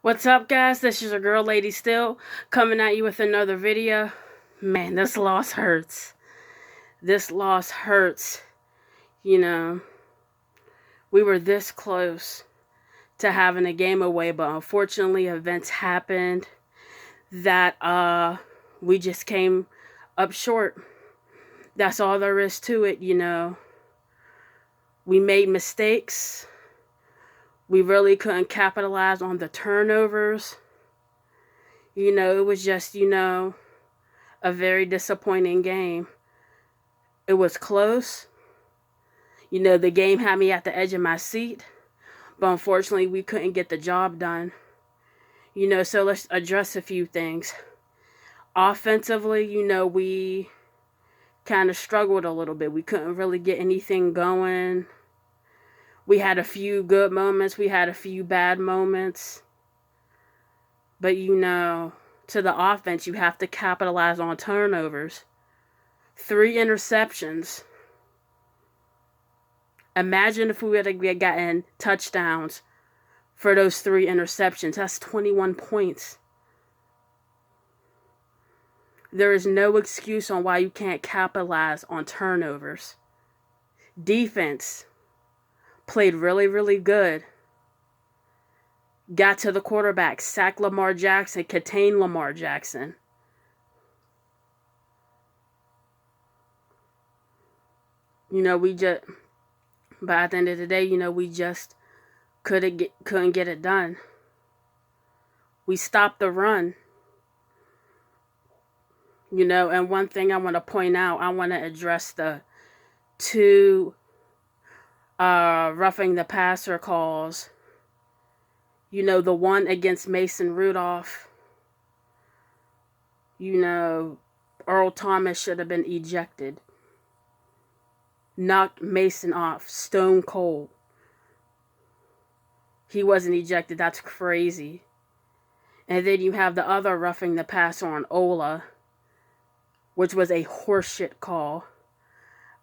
What's up, guys? This is your girl, Lady Still, coming at you with another video. Man, this loss hurts. This loss hurts. You know, we were this close to having a game away, but unfortunately, events happened that we just came up short. That's all there is to it. We made mistakes. We really couldn't capitalize on the turnovers. It was just, a very disappointing game. It was close. The game had me at the edge of my seat, but unfortunately, we couldn't get the job done. So let's address a few things. Offensively, we kind of struggled a little bit. We couldn't really get anything going. We had a few good moments, we had a few bad moments. But to the offense, you have to capitalize on turnovers. 3 interceptions. Imagine if we had gotten touchdowns for those 3 interceptions. That's 21 points. There is no excuse on why you can't capitalize on turnovers. Defense played really, really good. Got to the quarterback, sacked Lamar Jackson, contained Lamar Jackson. But at the end of the day, we just couldn't get it done. We stopped the run. And one thing I want to point out, I want to address the 2 roughing the passer calls. The one against Mason Rudolph. Earl Thomas should have been ejected. Knocked Mason off, stone cold. He wasn't ejected. That's crazy. And then you have the other roughing the passer on Ola, which was a horseshit call.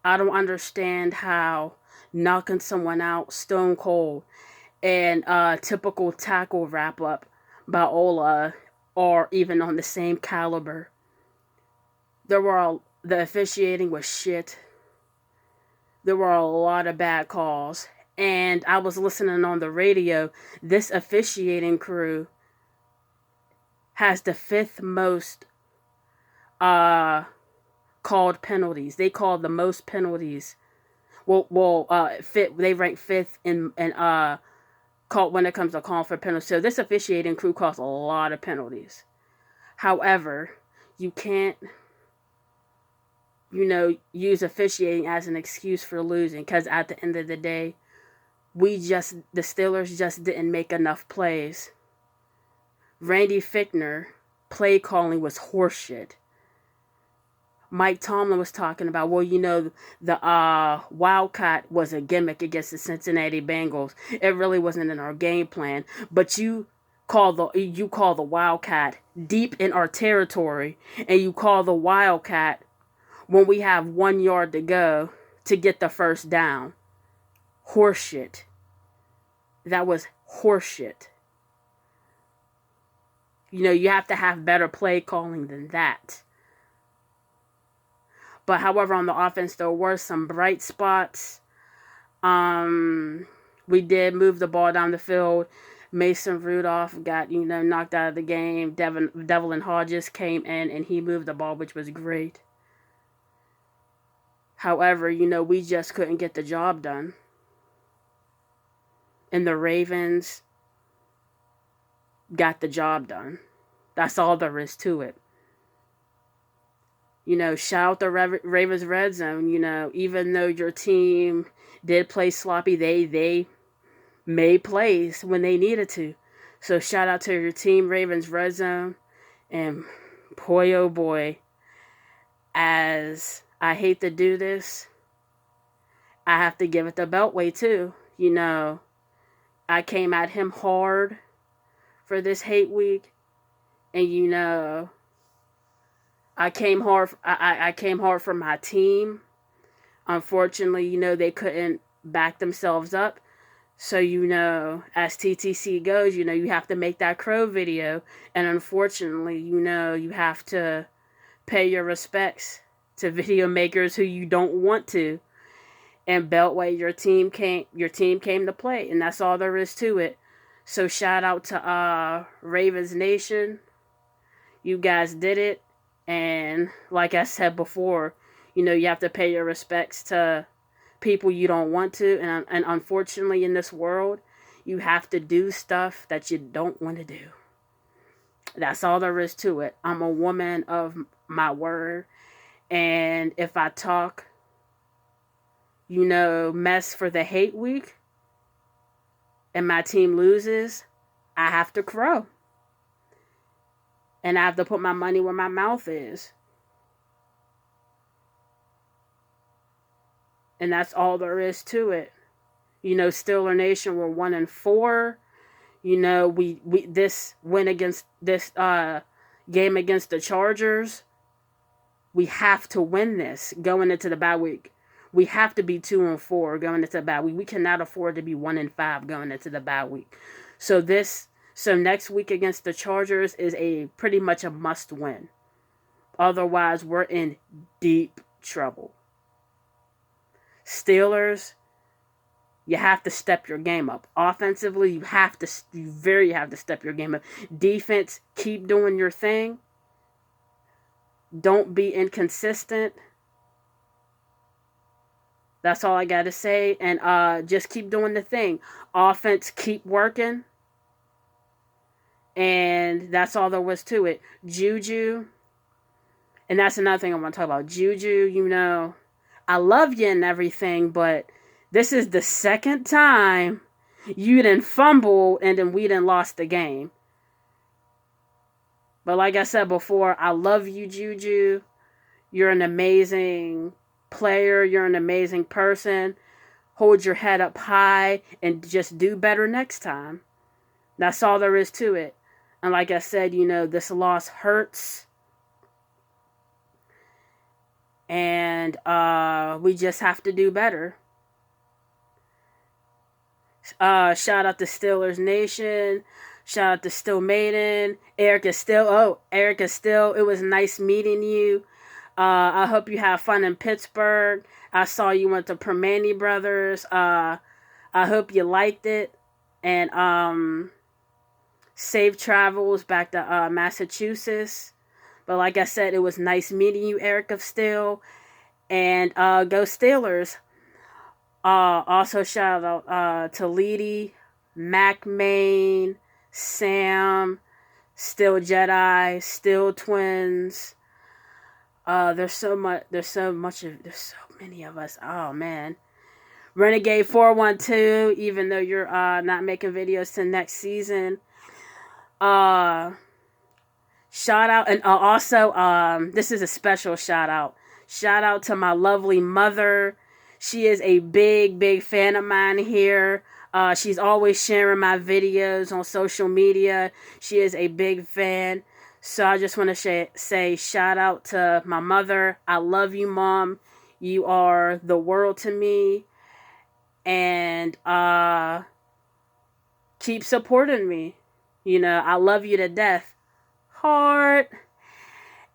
I don't understand how knocking someone out stone cold and typical tackle wrap up by Ola are even on the same caliber. The officiating was shit. There were a lot of bad calls. And I was listening on the radio. This officiating crew has the 5th most called penalties. They called the most penalties. They rank 5th in called when it comes to calling for penalties. So this officiating crew calls a lot of penalties. However, you can't use officiating as an excuse for losing, because at the end of the day, the Steelers just didn't make enough plays. Randy Fichtner play calling was horseshit. Mike Tomlin was talking about, the Wildcat was a gimmick against the Cincinnati Bengals. It really wasn't in our game plan. But you call the Wildcat deep in our territory, and you call the Wildcat when we have 1 yard to go to get the first down. Horseshit. That was horseshit. You have to have better play calling than that. But however, on the offense, there were some bright spots. We did move the ball down the field. Mason Rudolph got, knocked out of the game. Devlin Hodges came in and he moved the ball, which was great. However, we just couldn't get the job done. And the Ravens got the job done. That's all there is to it. Shout out the Ravens red zone. Even though your team did play sloppy, they made plays when they needed to. So shout out to your team, Ravens red zone. And boy, oh boy, as I hate to do this, I have to give it the Beltway too. I came at him hard for this hate week. And I came hard. I came hard for my team. Unfortunately, they couldn't back themselves up. So, as TTC goes, you have to make that crow video. And unfortunately, you have to pay your respects to video makers who you don't want to. And Beltway, your team came to play. And that's all there is to it. So shout out to Ravens Nation. You guys did it. And like I said before, you have to pay your respects to people you don't want to, and unfortunately in this world you have to do stuff that you don't want to do. That's all there is to it. I'm a woman of my word, and if I talk mess for the hate week and my team loses, I have to crow, and I have to put my money where my mouth is. And that's all there is to it. Steeler Nation, we're 1-4. We this win against this game against the Chargers. We have to win this going into the bye week. We have to be 2-4 going into the bye week. We cannot afford to be 1-5 going into the bye week. So next week against the Chargers is pretty much a must win. Otherwise, we're in deep trouble. Steelers, you have to step your game up. Offensively, you have to step your game up. Defense, keep doing your thing. Don't be inconsistent. That's all I got to say. And just keep doing the thing. Offense, keep working. And that's all there was to it. Juju, and that's another thing I want to talk about. Juju, I love you and everything, but this is the second time you done fumbled and then we done lost the game. But like I said before, I love you, Juju. You're an amazing player. You're an amazing person. Hold your head up high and just do better next time. That's all there is to it. And like I said, this loss hurts. And we just have to do better. Shout out to Steelers Nation. Shout out to Still Maiden. Erica Still. It was nice meeting you. I hope you have fun in Pittsburgh. I saw you went to Permane Brothers. I hope you liked it. And safe travels back to Massachusetts. But like I said, it was nice meeting you, Erica Still. And go Steelers. Also shout out to Leedy, Mac Main, Sam, Still Jedi, Still Twins. There's so many of us. Oh man. Renegade 412, even though you're not making videos till next season. Shout out, and also this is a special shout out. Shout out to my lovely mother. She is a big fan of mine here. She's always sharing my videos on social media. She is a big fan. So I just want to say shout out to my mother. I love you, Mom. You are the world to me. And keep supporting me. I love you to death. Heart.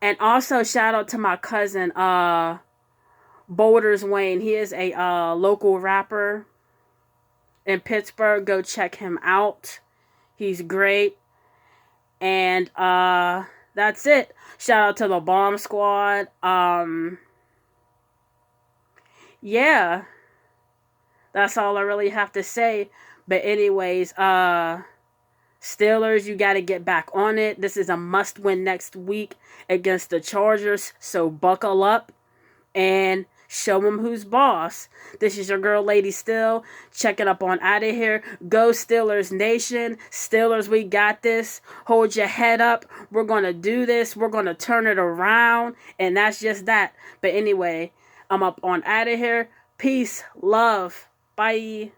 And also shout out to my cousin, Boulders Wayne. He is a local rapper in Pittsburgh. Go check him out. He's great. And that's it. Shout out to the Bomb Squad. Yeah. That's all I really have to say. But anyways, Steelers, you got to get back on it. This is a must-win next week against the Chargers. So buckle up and show them who's boss. This is your girl, Lady Still. Check it up on out of here. Go Steelers Nation. Steelers, we got this. Hold your head up. We're going to do this. We're going to turn it around. And that's just that. But anyway, I'm up on out of here. Peace. Love. Bye.